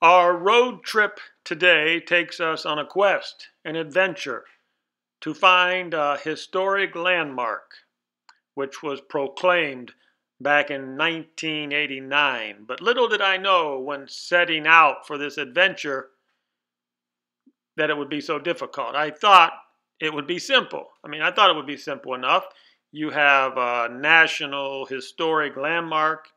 Our road trip today takes us on a quest, an adventure, to find a historic landmark which was proclaimed back in 1989. But little did I know when setting out for this adventure that it would be so difficult. I thought it would be simple. I thought it would be simple enough. You have a national historic landmark.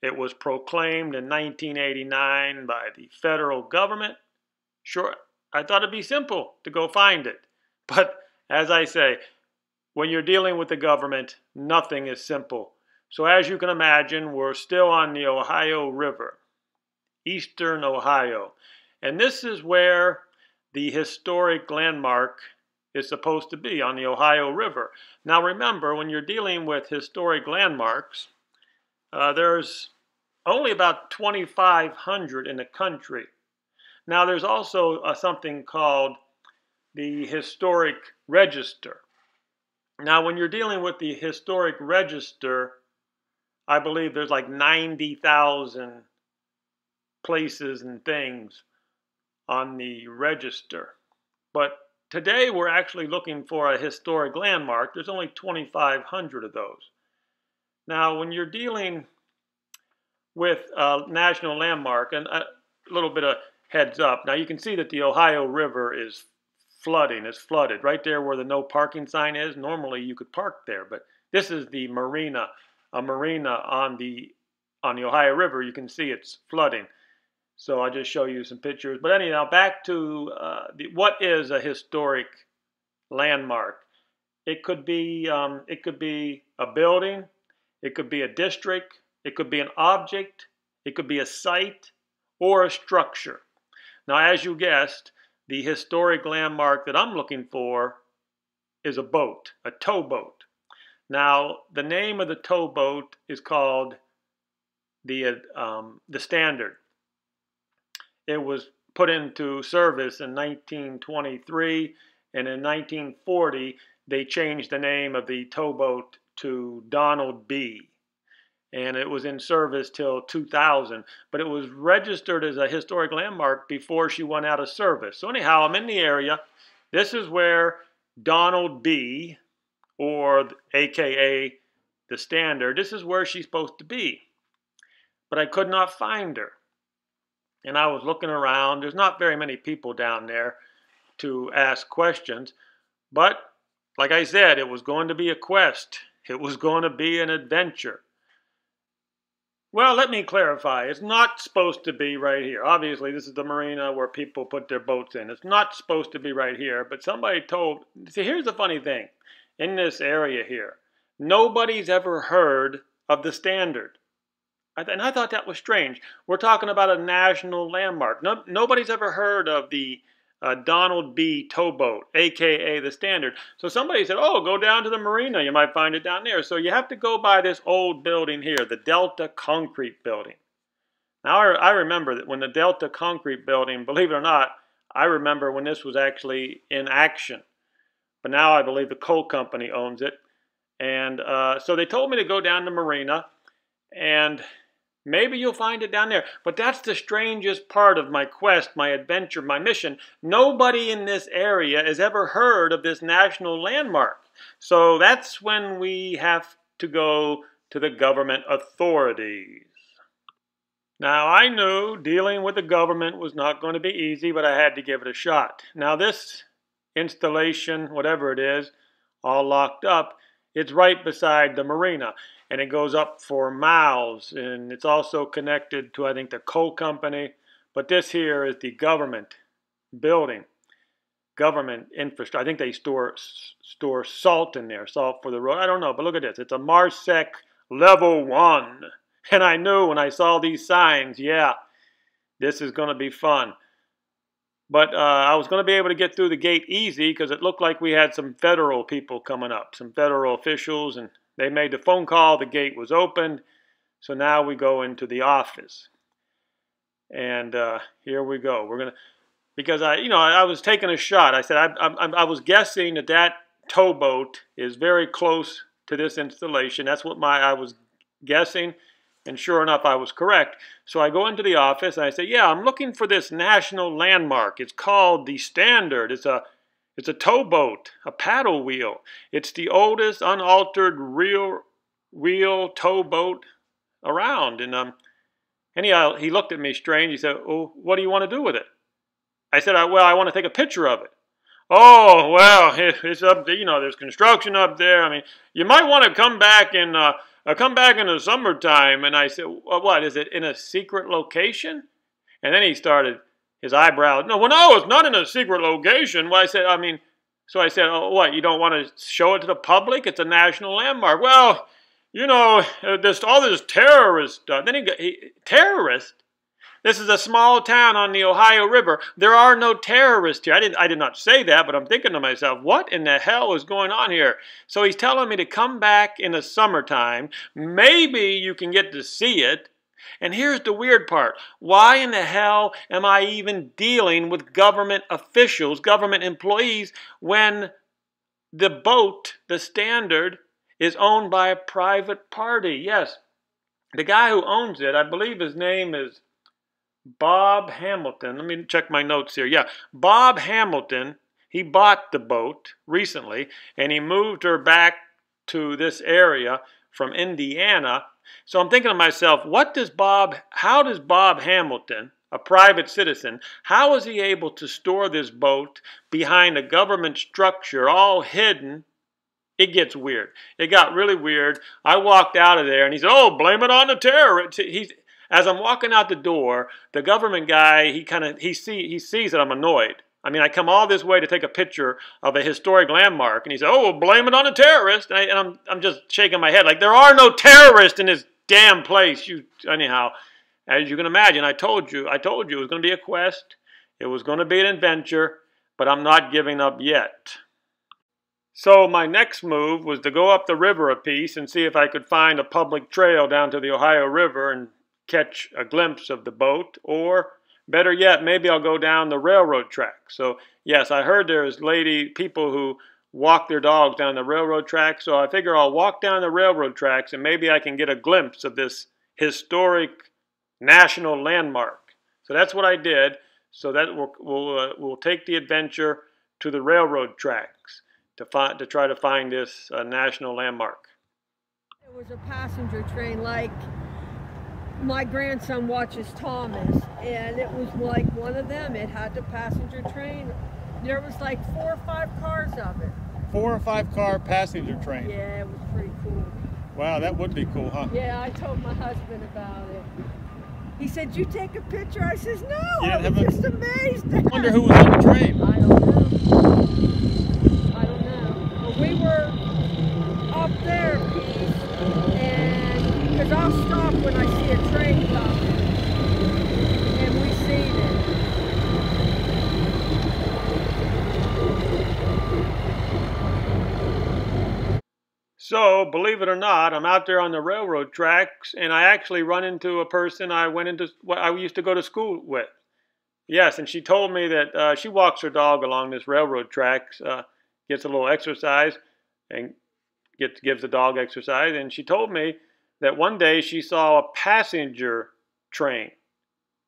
It was proclaimed in 1989 by the federal government. Sure, I thought it'd be simple to go find it. But as I say, when you're dealing with the government, nothing is simple. So as you can imagine, we're still on the Ohio River, eastern Ohio. And this is where the historic landmark is supposed to be, on the Ohio River. Now remember, when you're dealing with historic landmarks, there's only about 2,500 in the country. Now there's also something called the Historic Register. Now when you're dealing with the Historic Register, I believe there's like 90,000 places and things on the register. But today we're actually looking for a historic landmark. There's only 2,500 of those. Now when you're dealing with a national landmark, and a little bit of heads up. Now you can see that the Ohio River is flooding. It's flooded right there where the no parking sign is. Normally you could park there, but this is the marina, a marina on the Ohio River. You can see it's flooding. So I'll just show you some pictures. But anyhow, back to what is a historic landmark. It could be a building. It could be a district. It could be an object. It could be a site or a structure. Now, as you guessed, the historic landmark that I'm looking for is a boat, a towboat. Now, the name of the towboat is called the Standard. It was put into service in 1923, and in 1940, they changed the name of the towboat to Donald B. And it was in service till 2000, but it was registered as a historic landmark before she went out of service. So anyhow, I'm in the area. This is where Donald B, or AKA the Standard, this is where she's supposed to be. But I could not find her. And I was looking around. There's not very many people down there to ask questions. But like I said, it was going to be a quest. It was going to be an adventure. Well, let me clarify. It's not supposed to be right here. Obviously, this is the marina where people put their boats in. It's not supposed to be right here, but somebody told... See, here's the funny thing. In this area here, nobody's ever heard of the Standard. And I thought that was strange. We're talking about a national landmark. Nobody's ever heard of the Donald B. towboat, a.k.a. the Standard. So somebody said, oh, go down to the marina. You might find it down there. So you have to go by this old building here, the Delta Concrete Building. Now, I remember that when the Delta Concrete Building, believe it or not, I remember when this was actually in action. But now I believe the coal company owns it. And so they told me to go down to marina, and maybe you'll find it down there. But that's the strangest part of my quest, my adventure, my mission. Nobody in this area has ever heard of this national landmark. So that's when we have to go to the government authorities. Now, I knew dealing with the government was not going to be easy, but I had to give it a shot. Now, this installation, whatever it is, all locked up, it's right beside the marina. And it goes up for miles, and it's also connected to, I think, the coal company. But this here is the government building, government infrastructure. I think they store salt in there, salt for the road. I don't know, but look at this. It's a MARSEC Level 1. And I knew when I saw these signs, yeah, this is going to be fun. But I was going to be able to get through the gate easy because it looked like we had some federal people coming up, some federal officials, and they made the phone call, the gate was opened, so now we go into the office. And here we go. We're gonna, because I was taking a shot. I said I was guessing that towboat is very close to this installation. That's what I was guessing. And sure enough, I was correct. So I go into the office and I say, yeah, I'm looking for this national landmark. It's called the Standard. It's a towboat, a paddle wheel. It's the oldest unaltered real wheel towboat around. And anyhow, he looked at me strange. He said, oh, what do you want to do with it? I said, well, I want to take a picture of it. Oh, well, it's up there, there's construction up there. I mean, you might want to come back in the summertime. And I said, well, what, is it in a secret location? And then he started, his eyebrows, no, it's not in a secret location. Well, so I said, oh, what, you don't want to show it to the public? It's a national landmark. Well, all this terrorist stuff. Then terrorist? This is a small town on the Ohio River. There are no terrorists here. I did not say that, but I'm thinking to myself, what in the hell is going on here? So he's telling me to come back in the summertime. Maybe you can get to see it. And here's the weird part. Why in the hell am I even dealing with government officials, government employees, when the boat, the Standard, is owned by a private party? Yes, the guy who owns it, I believe his name is Bob Hamilton. Let me check my notes here. Yeah, Bob Hamilton, he bought the boat recently, and he moved her back to this area from Indiana. So I'm thinking to myself, how does Bob Hamilton, a private citizen, how is he able to store this boat behind a government structure all hidden? It gets weird. It got really weird. I walked out of there and he said, oh, blame it on the terrorists. As I'm walking out the door, the government guy, he sees that I'm annoyed. I mean, I come all this way to take a picture of a historic landmark, and he said, oh, well, blame it on the terrorists. And I'm just shaking my head like, there are no terrorists in this damn place. Anyhow, as you can imagine, I told you it was going to be a quest. It was going to be an adventure, but I'm not giving up yet. So my next move was to go up the river a piece and see if I could find a public trail down to the Ohio River and catch a glimpse of the boat, or better yet, maybe I'll go down the railroad track. So yes, I heard there's people who walk their dogs down the railroad track, so I figure I'll walk down the railroad tracks and maybe I can get a glimpse of this historic national landmark. So that's what I did. So that we'll take the adventure to the railroad tracks to try to find this national landmark. It was a passenger train, like my grandson watches Thomas, and it was like one of them. It had the passenger train. There was like 4 or 5 cars of it. 4 or 5 car passenger train. Yeah, it was pretty cool. Wow, that would be cool, huh? Yeah, I told my husband about it. He said, you take a picture? I says, no, I was just amazed. I wonder who was on the train. I don't know. I don't know. But we were up there, and because I'll stop when I see a train coming, and we seen it. So, believe it or not, I'm out there on the railroad tracks, and I actually run into a person I used to go to school with. Yes, and she told me that she walks her dog along this railroad tracks, gets a little exercise, and gives the dog exercise. And she told me that one day she saw a passenger train,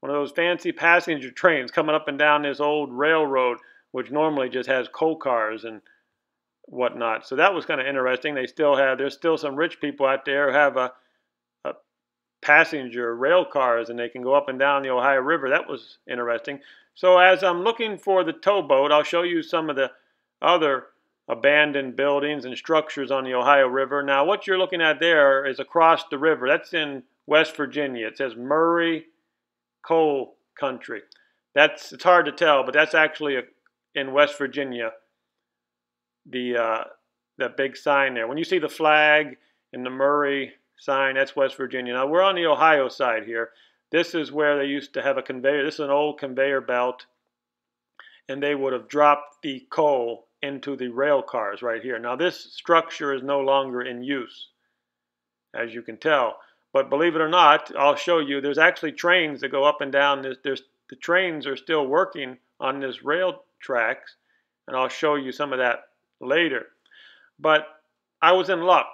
one of those fancy passenger trains coming up and down this old railroad, which normally just has coal cars and whatnot. So that was kind of interesting. There's still some rich people out there who have a passenger rail cars, and they can go up and down the Ohio River. That was interesting. So as I'm looking for the towboat, I'll show you some of the other abandoned buildings and structures on the Ohio River. Now what you're looking at there is across the river. That's in West Virginia. It says Murray Coal Country. It's hard to tell, but that's actually in West Virginia. The big sign there. When you see the flag and the Murray sign, that's West Virginia. Now we're on the Ohio side here. This is where they used to have a conveyor. This is an old conveyor belt, and they would have dropped the coal into the rail cars right here. Now this structure is no longer in use, as you can tell. But believe it or not, I'll show you, there's actually trains that go up and down this. The trains are still working on this rail tracks, and I'll show you some of that later. But I was in luck.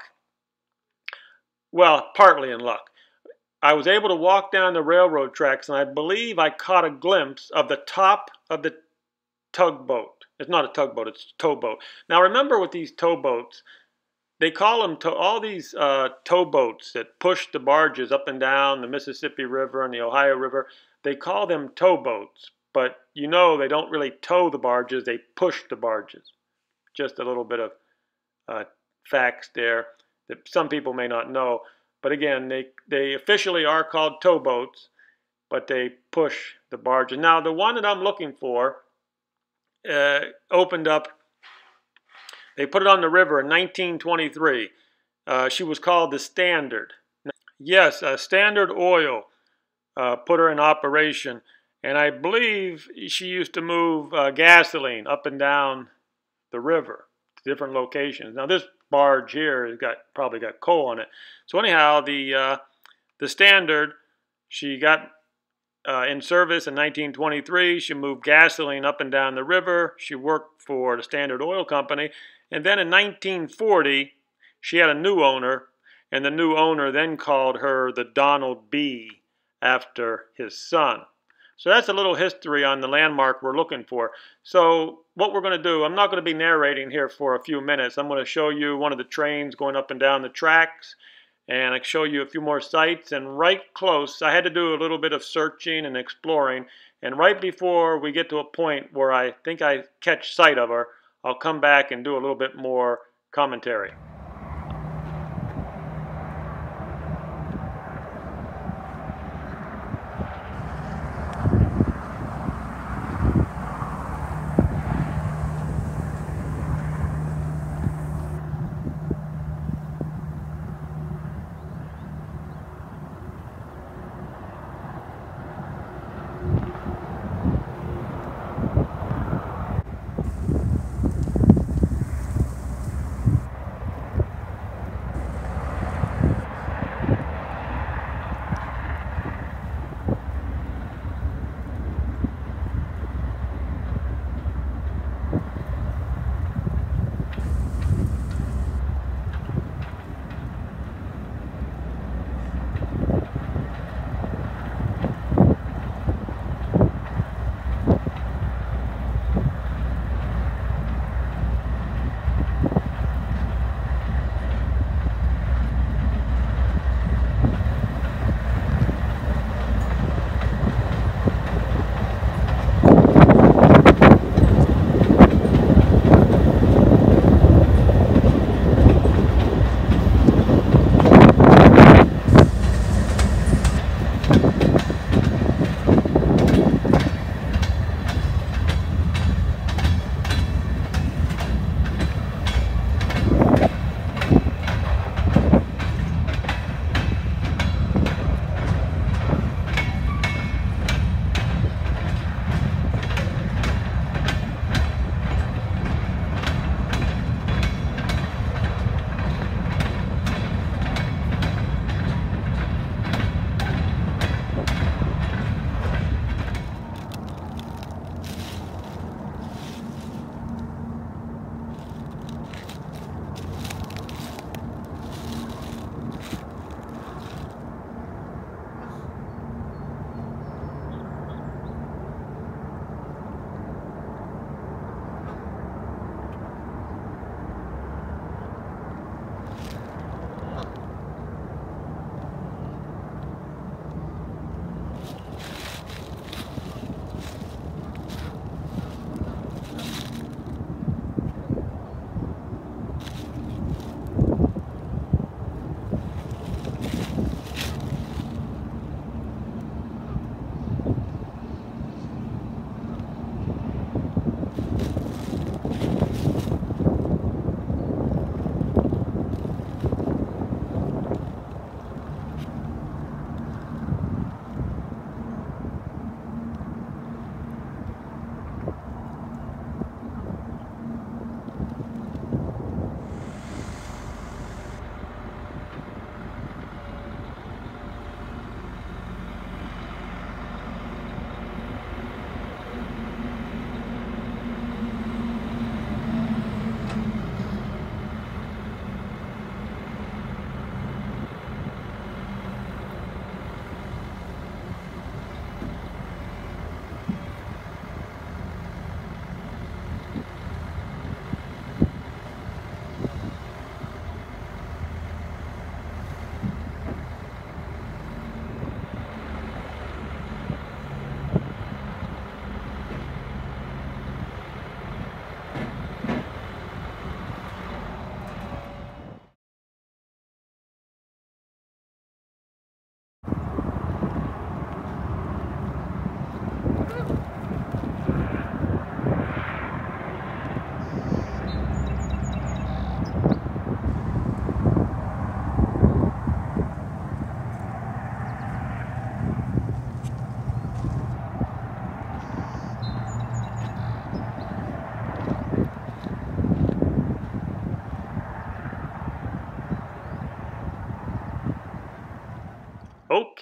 Well, partly in luck. I was able to walk down the railroad tracks, and I believe I caught a glimpse of the top of the tugboat. It's not a tugboat, it's a towboat. Now remember with these towboats, they call them all these towboats that push the barges up and down the Mississippi River and the Ohio River. They call them towboats, but you know they don't really tow the barges, they push the barges. Just a little bit of facts there that some people may not know. But again, they officially are called towboats, but they push the barges. Now, the one that I'm looking for opened up, they put it on the river in 1923. She was called the Standard. Yes, Standard Oil put her in operation, and I believe she used to move gasoline up and down the river to different locations. Now, this barge here has probably got coal on it. So anyhow, the Standard, she got in service in 1923. She moved gasoline up and down the river. She worked for the Standard Oil Company. And then in 1940, she had a new owner, and the new owner then called her the Donald B. after his son. So that's a little history on the landmark we're looking for. So what we're going to do, I'm not going to be narrating here for a few minutes. I'm going to show you one of the trains going up and down the tracks, and I can show you a few more sites. And right close, I had to do a little bit of searching and exploring, and right before we get to a point where I think I catch sight of her, I'll come back and do a little bit more commentary.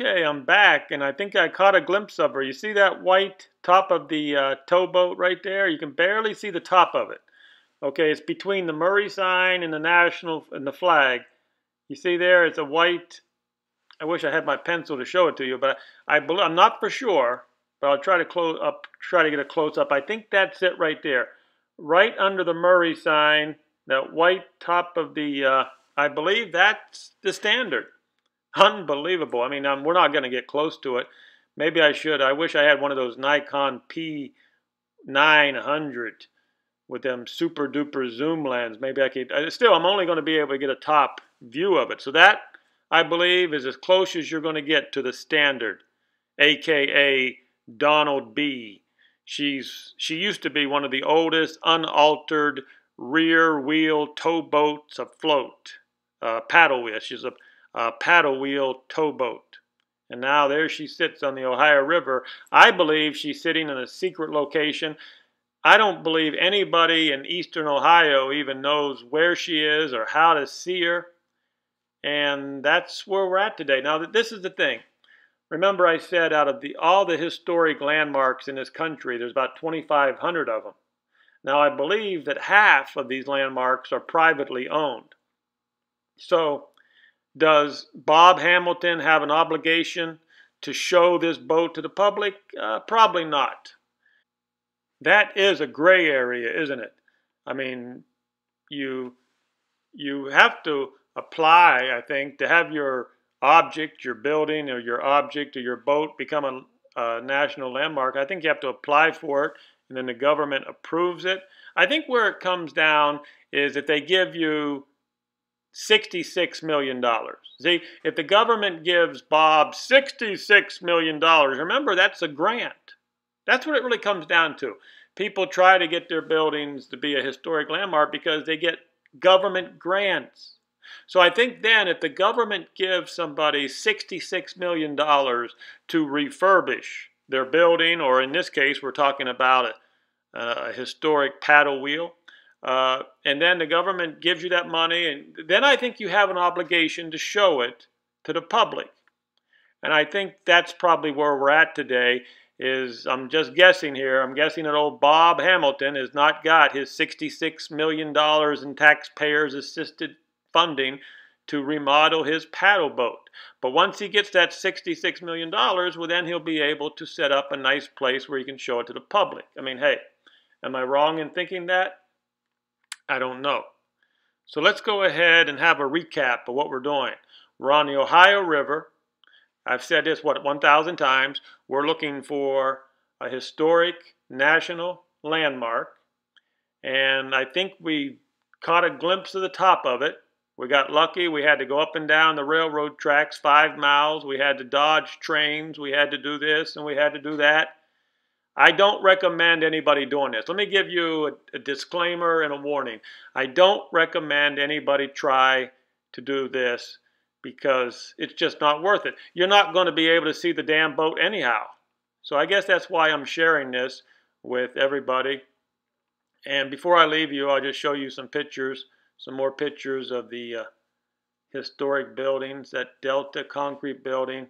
Okay, I'm back, and I think I caught a glimpse of her. You see that white top of the towboat right there? You can barely see the top of it. Okay, it's between the Murray sign and the national and the flag. You see there, it's a white. I wish I had my pencil to show it to you, but I'm not for sure. But I'll try to try to get a close up. I think that's it right there, right under the Murray sign. That white top of the. I believe that's the standard. Unbelievable. I mean, we're not going to get close to it. Maybe I should. I wish I had one of those Nikon P900 with them super duper zoom lens. Maybe I could. Still, I'm only going to be able to get a top view of it. So that, I believe, is as close as you're going to get to the standard, aka Donald B. She used to be one of the oldest unaltered rear wheel towboats afloat. Paddle wheel. She's a paddle wheel towboat. And now there she sits on the Ohio River. I believe she's sitting in a secret location. I don't believe anybody in eastern Ohio even knows where she is or how to see her. And that's where we're at today. Now, this is the thing. Remember I said out of all the historic landmarks in this country, there's about 2,500 of them. Now, I believe that half of these landmarks are privately owned. So, does Bob Hamilton have an obligation to show this boat to the public? Probably not. That is a gray area, isn't it? I mean, you have to apply, I think, to have your object, your building, or your object, or your boat become a national landmark. I think you have to apply for it, and then the government approves it. I think where it comes down is if they give you $66 million. See, if the government gives Bob $66 million, remember that's a grant. That's what it really comes down to. People try to get their buildings to be a historic landmark because they get government grants. So I think then if the government gives somebody $66 million to refurbish their building, or in this case we're talking about a historic paddle wheel, and then the government gives you that money, and then I think you have an obligation to show it to the public. And I think that's probably where we're at today. I'm just guessing here. I'm guessing that old Bob Hamilton has not got his $66 million in taxpayers assisted funding to remodel his paddle boat. But once he gets that $66 million, well, then he'll be able to set up a nice place where he can show it to the public. I mean, hey, am I wrong in thinking that? I don't know. So let's go ahead and have a recap of what we're doing. We're on the Ohio River. I've said this, 1,000 times. We're looking for a historic national landmark. And I think we caught a glimpse of the top of it. We got lucky. We had to go up and down the railroad tracks 5 miles. We had to dodge trains. We had to do this and we had to do that. I don't recommend anybody doing this. Let me give you a disclaimer and a warning. I don't recommend anybody try to do this because it's just not worth it. You're not going to be able to see the damn boat anyhow. So I guess that's why I'm sharing this with everybody. And before I leave you, I'll just show you some pictures, some more pictures of the historic buildings, that Delta concrete building,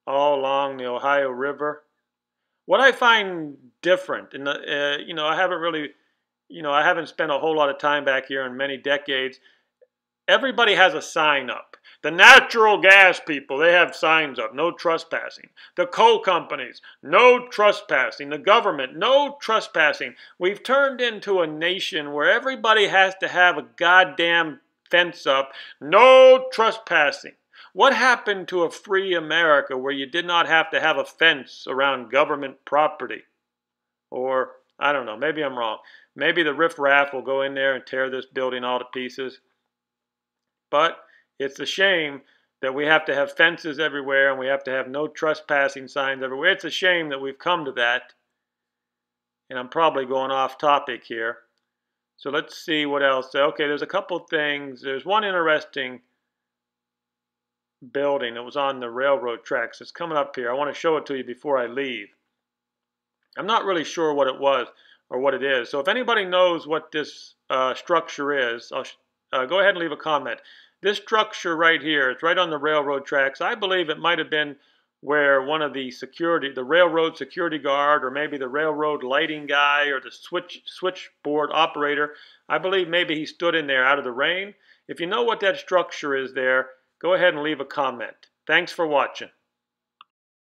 all along the Ohio River. What I find different, and I haven't really, I haven't spent a whole lot of time back here in many decades. Everybody has a sign up. The natural gas people, they have signs up, no trespassing. The coal companies, no trespassing. The government, no trespassing. We've turned into a nation where everybody has to have a goddamn fence up, no trespassing. What happened to a free America where you did not have to have a fence around government property? Or, I don't know, maybe I'm wrong. Maybe the riffraff will go in there and tear this building all to pieces. But it's a shame that we have to have fences everywhere and we have to have no trespassing signs everywhere. It's a shame that we've come to that. And I'm probably going off topic here. So let's see what else. Okay, there's a couple things. There's one interesting building that was on the railroad tracks. It's coming up here. I want to show it to you before I leave. I'm not really sure what it was or what it is. So if anybody knows what this structure is, I'll go ahead and leave a comment. This structure right here, it's right on the railroad tracks. I believe it might have been where one of the railroad security guard, or maybe the railroad lighting guy, or the switchboard operator, I believe maybe he stood in there out of the rain. If you know what that structure is there, go ahead and leave a comment. Thanks for watching.